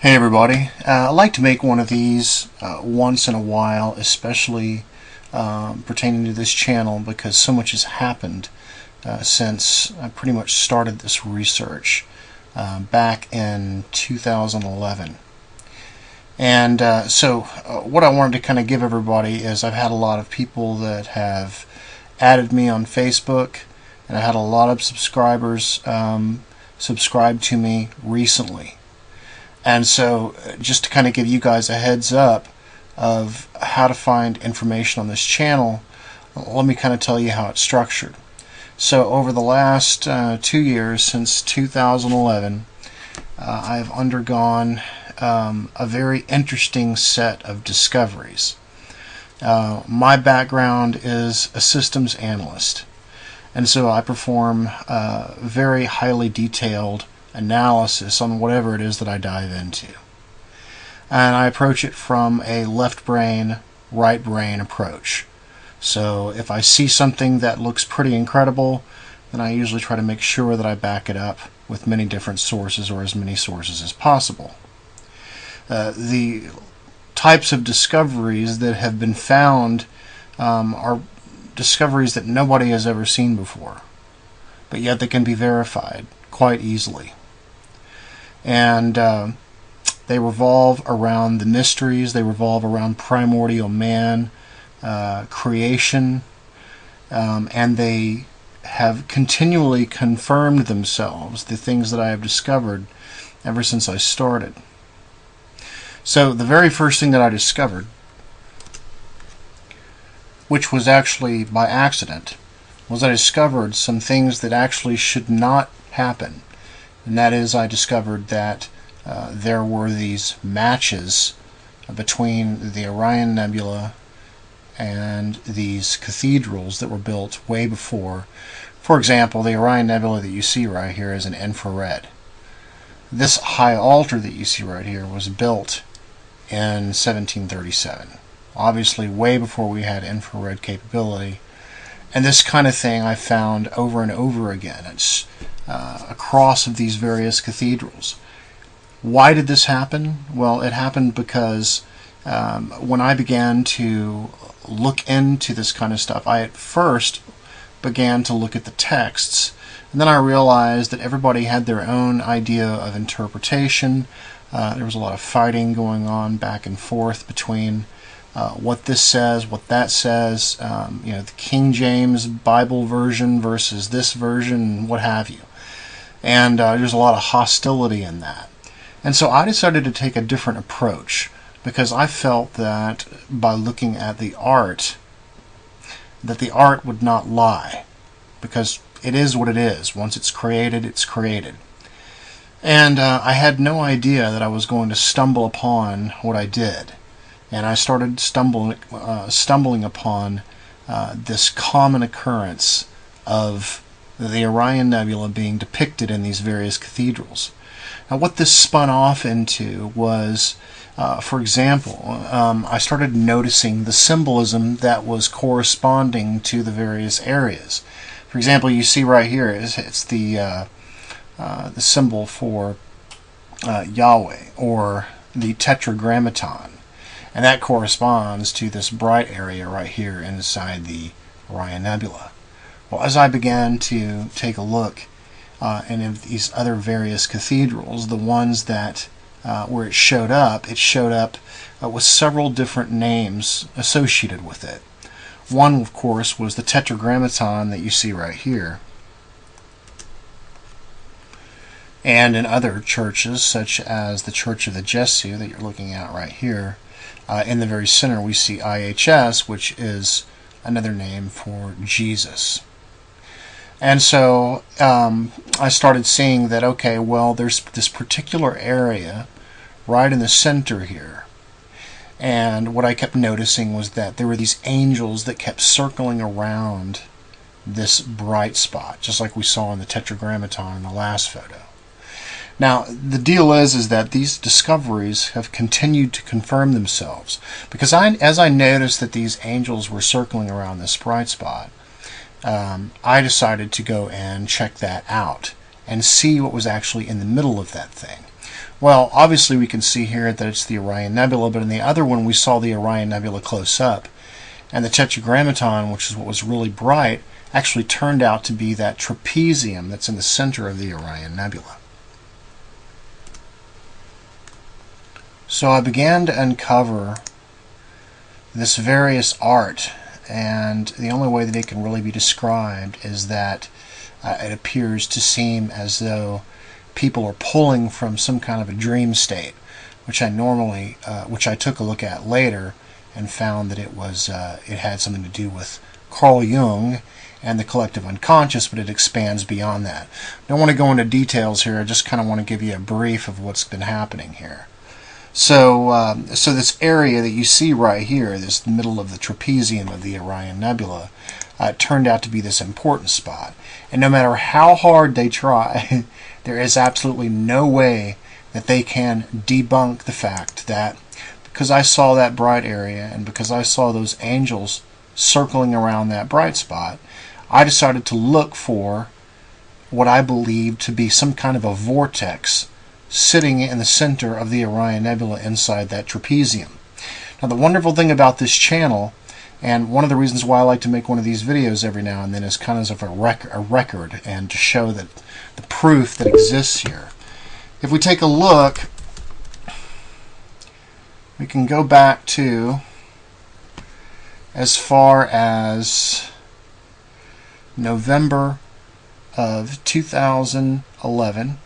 Hey everybody, I like to make one of these once in a while, especially pertaining to this channel because so much has happened since I pretty much started this research back in 2011. And what I wanted to kind of give everybody is I've had a lot of people that have added me on Facebook, and I had a lot of subscribers subscribe to me recently. And so just to kind of give you guys a heads up of how to find information on this channel, let me kind of tell you how it's structured. So over the last 2 years, since 2011, I've undergone a very interesting set of discoveries. My background is a systems analyst, and so I perform very highly detailed analysis on whatever it is that I dive into. And I approach it from a left brain, right brain approach. So if I see something that looks pretty incredible, then I usually try to make sure that I back it up with many different sources, or as many sources as possible. The types of discoveries that have been found are discoveries that nobody has ever seen before, but yet they can be verified quite easily. And they revolve around the mysteries, they revolve around primordial man, creation, and they have continually confirmed themselves, the things that I have discovered ever since I started. So the very first thing that I discovered, which was actually by accident, was I discovered some things that actually should not happen. And that is, I discovered that there were these matches between the Orion Nebula and these cathedrals that were built way before. For example, the Orion Nebula that you see right here is an infrared. This high altar that you see right here was built in 1737. Obviously way before we had infrared capability. And this kind of thing I found over and over again. It's across of these various cathedrals. Why did this happen? Well, it happened because when I began to look into this kind of stuff, I at first began to look at the texts, and then I realized that everybody had their own idea of interpretation. There was a lot of fighting going on back and forth between what this says, what that says, the King James Bible version versus this version, and what have you. And there's a lot of hostility in that. And so I decided to take a different approach, because I felt that by looking at the art, that the art would not lie, because it is what it is. Once it's created, it's created. And I had no idea that I was going to stumble upon what I did. And I started stumbling upon this common occurrence of the Orion Nebula being depicted in these various cathedrals. Now, what this spun off into was, for example, I started noticing the symbolism that was corresponding to the various areas. For example, you see right here, it's the symbol for Yahweh, or the Tetragrammaton. And that corresponds to this bright area right here inside the Orion Nebula. Well, as I began to take a look in these other various cathedrals, the ones that where it showed up with several different names associated with it. One, of course, was the Tetragrammaton that you see right here. And in other churches, such as the Church of the Jesu that you're looking at right here, in the very center we see IHS, which is another name for Jesus. And so I started seeing that, okay, well, there's this particular area right in the center here. And what I kept noticing was that there were these angels that kept circling around this bright spot, just like we saw in the Tetragrammaton in the last photo. Now, the deal is that these discoveries have continued to confirm themselves, because as I noticed that these angels were circling around this bright spot, I decided to go and check that out and see what was actually in the middle of that thing. Well, obviously we can see here that it's the Orion Nebula, but in the other one we saw the Orion Nebula close up. And the Tetragrammaton, which is what was really bright, actually turned out to be that trapezium that's in the center of the Orion Nebula. So I began to uncover this various art, and the only way that it can really be described is that it appears to seem as though people are pulling from some kind of a dream state, which I took a look at later and found that it had something to do with Carl Jung and the collective unconscious, but it expands beyond that. I don't want to go into details here. I just kind of want to give you a brief of what's been happening here. So this area that you see right here, this middle of the trapezium of the Orion Nebula, turned out to be this important spot. And no matter how hard they try, there is absolutely no way that they can debunk the fact that because I saw that bright area and because I saw those angels circling around that bright spot, I decided to look for what I believed to be some kind of a vortex sitting in the center of the Orion Nebula inside that trapezium. Now, the wonderful thing about this channel, and one of the reasons why I like to make one of these videos every now and then, is kind of a record and to show that the proof that exists here. If we take a look, we can go back to as far as November of 2011,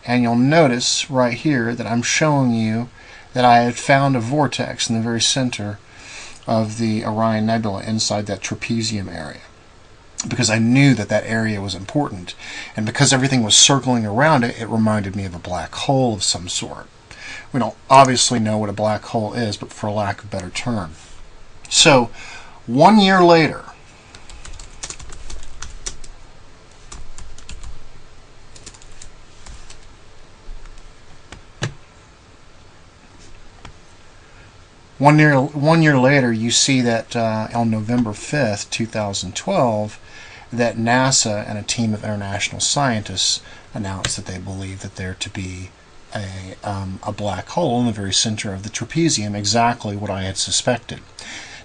and you'll notice right here that I'm showing you that I had found a vortex in the very center of the Orion Nebula inside that trapezium area, because I knew that that area was important, and because everything was circling around it, it reminded me of a black hole of some sort. We don't obviously know what a black hole is, but for lack of a better term. So, 1 year later, One year later, you see that on November 5th, 2012, that NASA and a team of international scientists announced that they believe that there to be a black hole in the very center of the trapezium, exactly what I had suspected.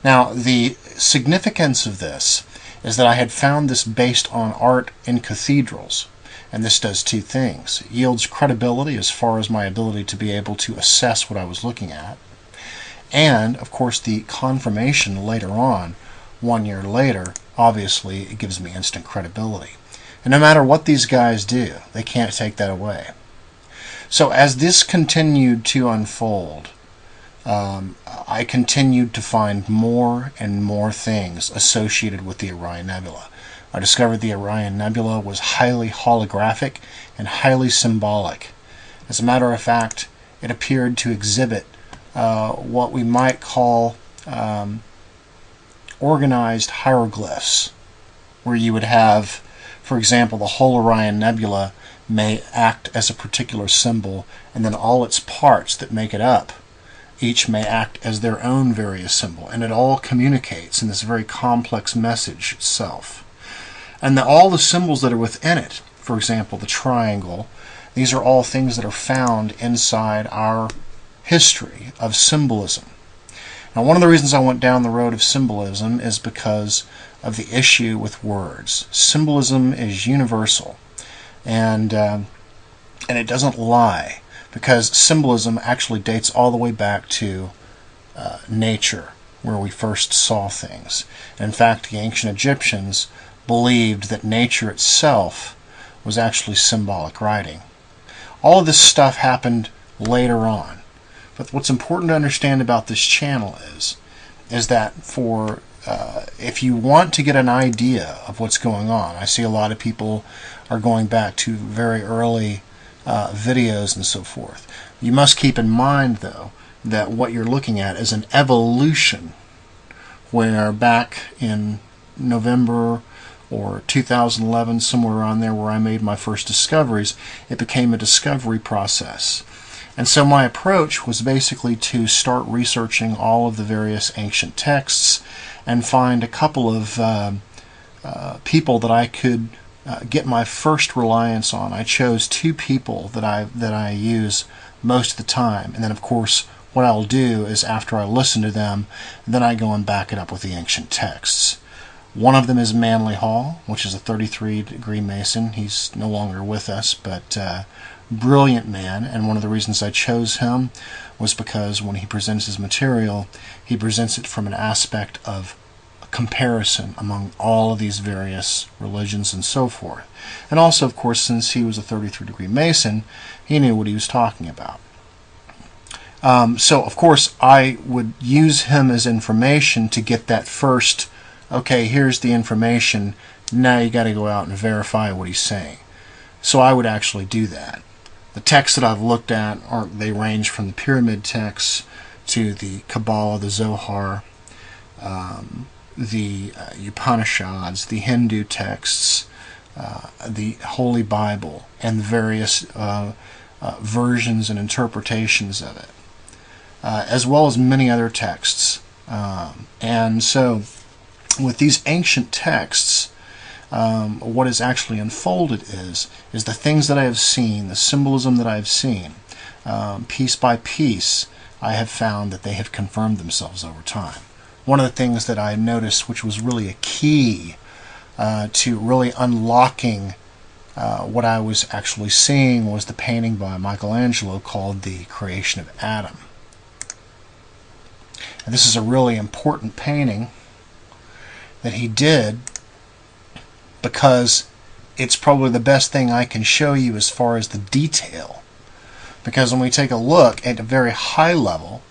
Now, the significance of this is that I had found this based on art in cathedrals, and this does two things. It yields credibility as far as my ability to be able to assess what I was looking at, and, of course, the confirmation later on, 1 year later, obviously, it gives me instant credibility. And no matter what these guys do, they can't take that away. So as this continued to unfold, I continued to find more and more things associated with the Orion Nebula. I discovered the Orion Nebula was highly holographic and highly symbolic. As a matter of fact, it appeared to exhibit what we might call organized hieroglyphs, where you would have, for example, the whole Orion Nebula may act as a particular symbol, and then all its parts that make it up, each may act as their own various symbol, and it all communicates in this very complex message itself. And all the symbols that are within it, for example, the triangle, these are all things that are found inside our history of symbolism. Now, one of the reasons I went down the road of symbolism is because of the issue with words. Symbolism is universal, and it doesn't lie, because symbolism actually dates all the way back to nature, where we first saw things. In fact, the ancient Egyptians believed that nature itself was actually symbolic writing. All of this stuff happened later on. But what's important to understand about this channel is that for if you want to get an idea of what's going on, I see a lot of people are going back to very early videos and so forth. You must keep in mind, though, that what you're looking at is an evolution, where back in November or 2011, somewhere around there where I made my first discoveries, it became a discovery process. And so my approach was basically to start researching all of the various ancient texts and find a couple of people that I could get my first reliance on. I chose two people that I use most of the time, and then of course what I'll do is after I listen to them, then I go and back it up with the ancient texts. One of them is Manly Hall, which is a 33-degree Mason. He's no longer with us, but brilliant man, and one of the reasons I chose him was because when he presents his material, he presents it from an aspect of comparison among all of these various religions and so forth. And also, of course, since he was a 33-degree Mason, he knew what he was talking about. So, of course, I would use him as information to get that first, okay, here's the information, now you got to go out and verify what he's saying. So I would actually do that. The texts that I've looked at, they range from the pyramid texts to the Kabbalah, the Zohar, the Upanishads, the Hindu texts, the Holy Bible, and the various versions and interpretations of it, as well as many other texts. And so with these ancient texts, what is actually unfolded is the things that I have seen, the symbolism that I have seen, piece by piece, I have found that they have confirmed themselves over time. One of the things that I noticed, which was really a key to really unlocking what I was actually seeing, was the painting by Michelangelo called The Creation of Adam. And this is a really important painting that he did because it's probably the best thing I can show you as far as the detail. Because when we take a look at a very high level,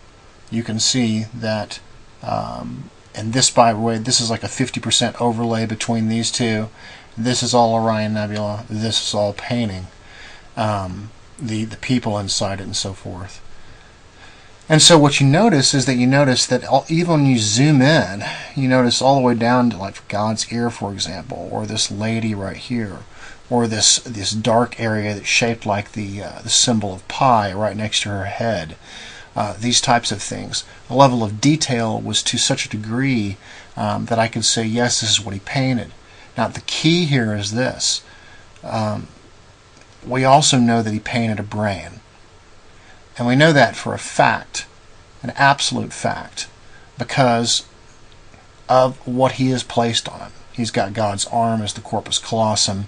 you can see that, and this, by the way, this is like a 50% overlay between these two. This is all Orion Nebula. This is all painting, the people inside it and so forth. And so what you notice is that even when you zoom in, you notice all the way down to like God's ear, for example, or this lady right here, or this dark area that's shaped like the symbol of pi right next to her head. These types of things. The level of detail was to such a degree that I could say, yes, this is what he painted. Now the key here is this. We also know that he painted a brain. And we know that for a fact, an absolute fact, because of what he has placed on it. He's got God's arm as the corpus callosum,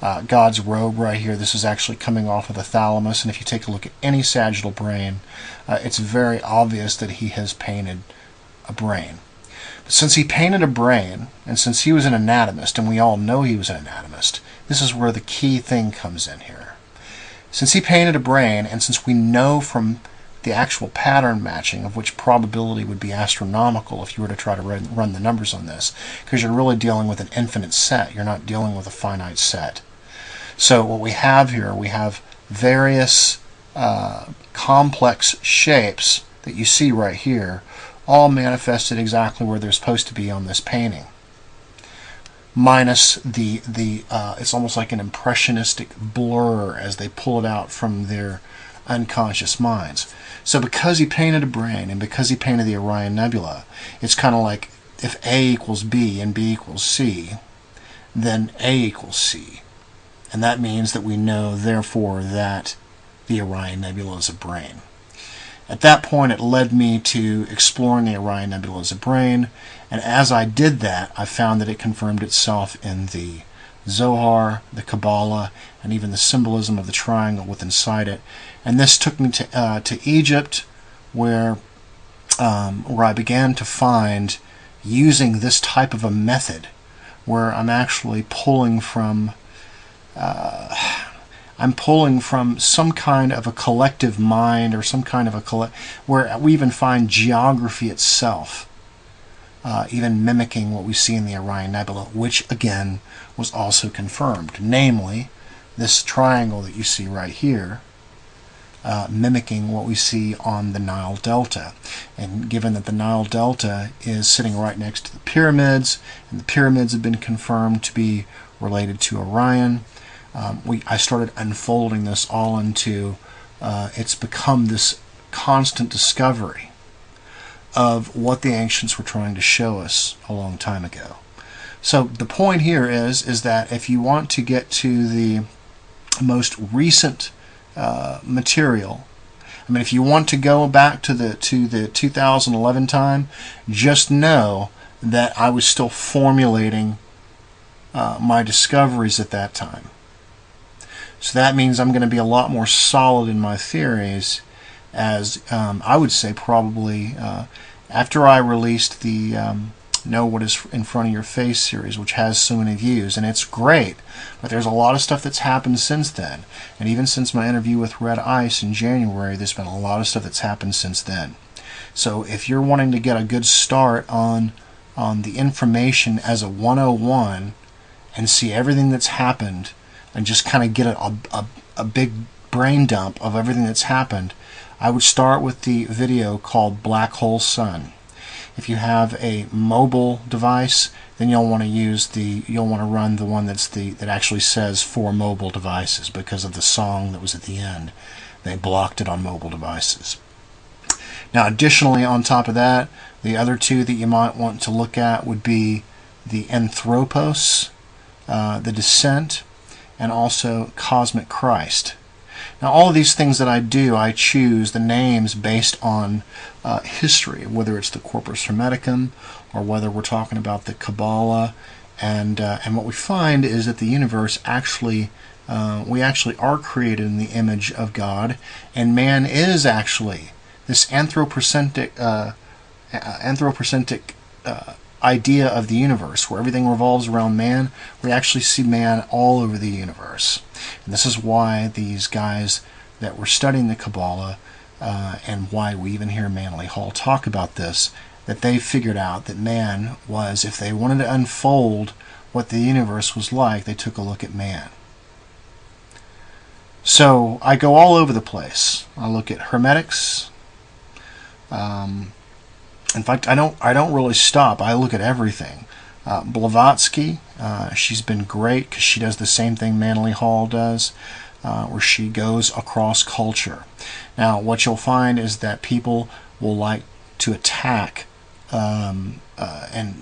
God's robe right here. This is actually coming off of the thalamus, and if you take a look at any sagittal brain, it's very obvious that he has painted a brain. But since he painted a brain, and since he was an anatomist, and we all know he was an anatomist, this is where the key thing comes in here. Since he painted a brain, and since we know from the actual pattern matching, of which probability would be astronomical if you were to try to run the numbers on this, because you're really dealing with an infinite set, you're not dealing with a finite set. So what we have here, we have various complex shapes that you see right here, all manifested exactly where they're supposed to be on this painting. Minus it's almost like an impressionistic blur as they pull it out from their unconscious minds. So because he painted a brain and because he painted the Orion Nebula, it's kind of like if A equals B and B equals C, then A equals C. And that means that we know, therefore, that the Orion Nebula is a brain. At that point, it led me to exploring the Orion Nebula as a brain, and as I did that, I found that it confirmed itself in the Zohar, the Kabbalah, and even the symbolism of the triangle within inside it. And this took me to Egypt, where I began to find using this type of a method, where I'm actually pulling from some kind of a collective mind, or some kind of where we even find geography itself, even mimicking what we see in the Orion Nebula, which again was also confirmed. Namely, this triangle that you see right here, mimicking what we see on the Nile Delta. And given that the Nile Delta is sitting right next to the pyramids, and the pyramids have been confirmed to be related to Orion, I started unfolding this all into, it's become this constant discovery of what the ancients were trying to show us a long time ago. So the point here is that if you want to get to the most recent material, I mean, if you want to go back to the 2011 time, just know that I was still formulating my discoveries at that time. So that means I'm going to be a lot more solid in my theories, as I would say probably after I released the Know What Is in Front of Your Face series, which has so many views, and it's great, but there's a lot of stuff that's happened since then. And even since my interview with Red Ice in January, there's been a lot of stuff that's happened since then. So if you're wanting to get a good start on the information as a 101 and see everything that's happened and just kind of get a big brain dump of everything that's happened, I would start with the video called Black Hole Sun. If you have a mobile device, then you'll want to run the one that actually says for mobile devices, because of the song that was at the end. They blocked it on mobile devices. Now, additionally, on top of that, the other two that you might want to look at would be the Anthropos, the Descent, and also Cosmic Christ. Now, all of these things that I do, I choose the names based on history, whether it's the Corpus Hermeticum or whether we're talking about the Kabbalah. And what we find is that the universe actually, we actually are created in the image of God, and man is actually this anthropocentric idea of the universe, where everything revolves around man. We actually see man all over the universe. And this is why these guys that were studying the Kabbalah, and why we even hear Manly Hall talk about this, that they figured out that man was, if they wanted to unfold what the universe was like, they took a look at man. So I go all over the place. I look at Hermetics. In fact, I don't really stop. I look at everything. Blavatsky, she's been great because she does the same thing Manly Hall does, where she goes across culture. Now, what you'll find is that people will like to attack and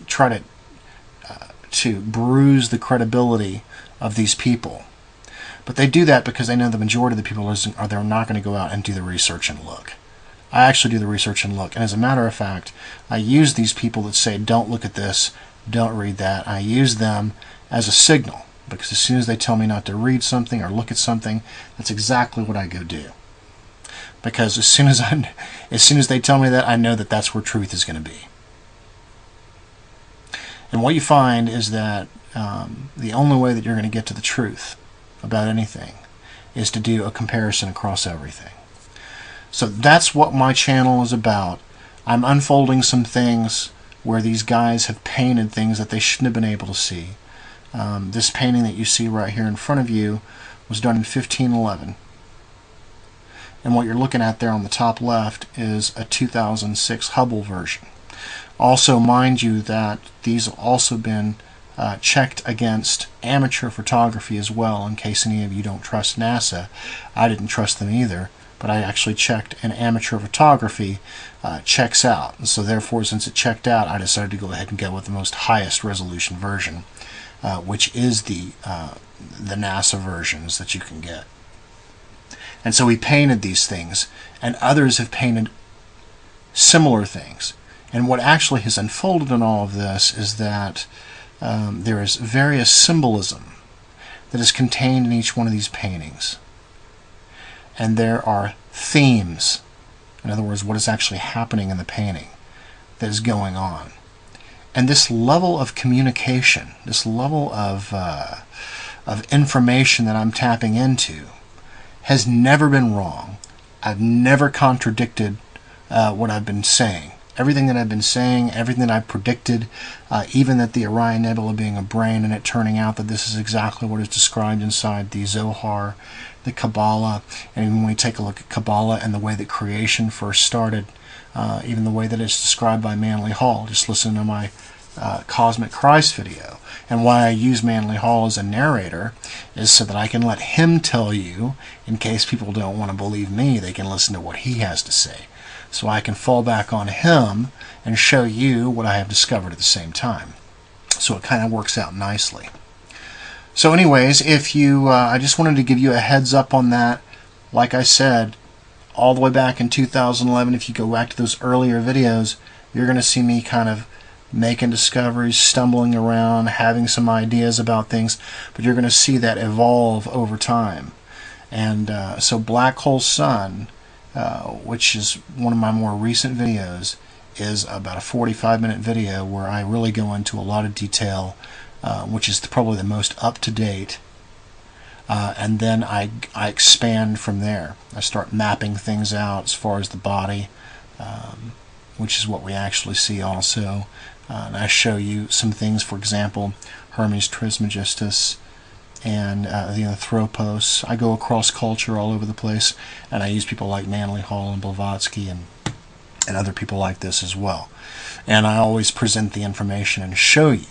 try to bruise the credibility of these people. But they do that because they know the majority of the people they're not going to go out and do the research and look. I actually do the research and look. And as a matter of fact, I use these people that say, don't look at this, don't read that. I use them as a signal, because as soon as they tell me not to read something or look at something, that's exactly what I go do. Because as soon as they tell me that, I know that that's where truth is going to be. And what you find is that the only way that you're going to get to the truth about anything is to do a comparison across everything. So that's what my channel is about. I'm unfolding some things where these guys have painted things that they shouldn't have been able to see. This painting that you see right here in front of you was done in 1511. And what you're looking at there on the top left is a 2006 Hubble version. Also, mind you that these have also been checked against amateur photography as well, in case any of you don't trust NASA. I didn't trust them either, but I actually checked, and amateur photography checks out. And so therefore, since it checked out, I decided to go ahead and go with the most highest resolution version, which is the NASA versions that you can get. And so we painted these things, and others have painted similar things. And what actually has unfolded in all of this is that there is various symbolism that is contained in each one of these paintings. And there are themes, in other words, what is actually happening in the painting that is going on. And this level of communication, this level of information that I'm tapping into has never been wrong. I've never contradicted what I've been saying. Everything that I've been saying, everything that I've predicted, even that the Orion Nebula being a brain and it turning out that this is exactly what is described inside the Zohar, the Kabbalah, and when we take a look at Kabbalah and the way that creation first started, even the way that it's described by Manly Hall, just listen to my Cosmic Christ video. And why I use Manly Hall as a narrator is so that I can let him tell you, in case people don't want to believe me, they can listen to what he has to say. So I can fall back on him and show you what I have discovered at the same time. So it kind of works out nicely. So anyways, if you, I just wanted to give you a heads up on that. Like I said, all the way back in 2011, if you go back to those earlier videos, you're going to see me kind of making discoveries, stumbling around, having some ideas about things, but you're going to see that evolve over time. And so Black Hole Sun, which is one of my more recent videos, is about a 45-minute video where I really go into a lot of detail, which is probably the most up-to-date. And then I expand from there. I start mapping things out as far as the body, which is what we actually see also. And I show you some things, for example, Hermes Trismegistus and the Anthropos. I go across culture all over the place, and I use people like Manly Hall and Blavatsky and other people like this as well. And I always present the information and show you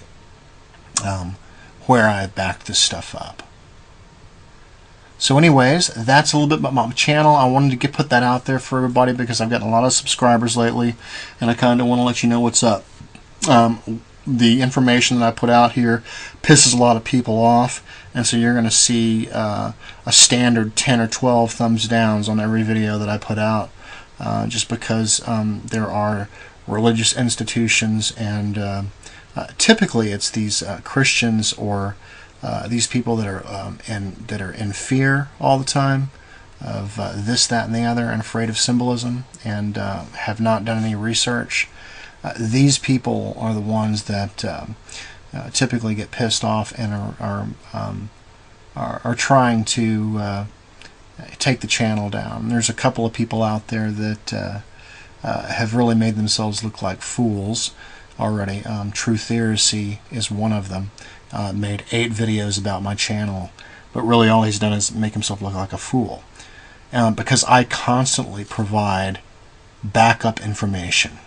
where I backed this stuff up. So anyways, that's a little bit about my channel. I wanted to put that out there for everybody because I've gotten a lot of subscribers lately, and I kind of want to let you know what's up. The information that I put out here pisses a lot of people off, and so you're going to see a standard 10 or 12 thumbs downs on every video that I put out, just because there are religious institutions, and typically it's these Christians or these people that are in fear all the time of this, that, and the other, and afraid of symbolism, and have not done any research. These people are the ones that typically get pissed off and are trying to take the channel down. There's a couple of people out there that have really made themselves look like fools already. True Theory is one of them. Made 8 videos about my channel, but really all he's done is make himself look like a fool, because I constantly provide backup information.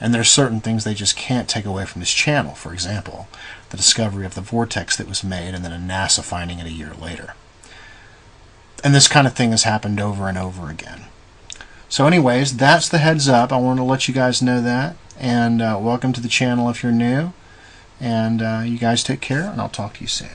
And there's certain things they just can't take away from this channel. For example, the discovery of the vortex that was made and then a NASA finding it a year later. And this kind of thing has happened over and over again. So anyways, that's the heads up. I wanted to let you guys know that. And welcome to the channel if you're new. And you guys take care, and I'll talk to you soon.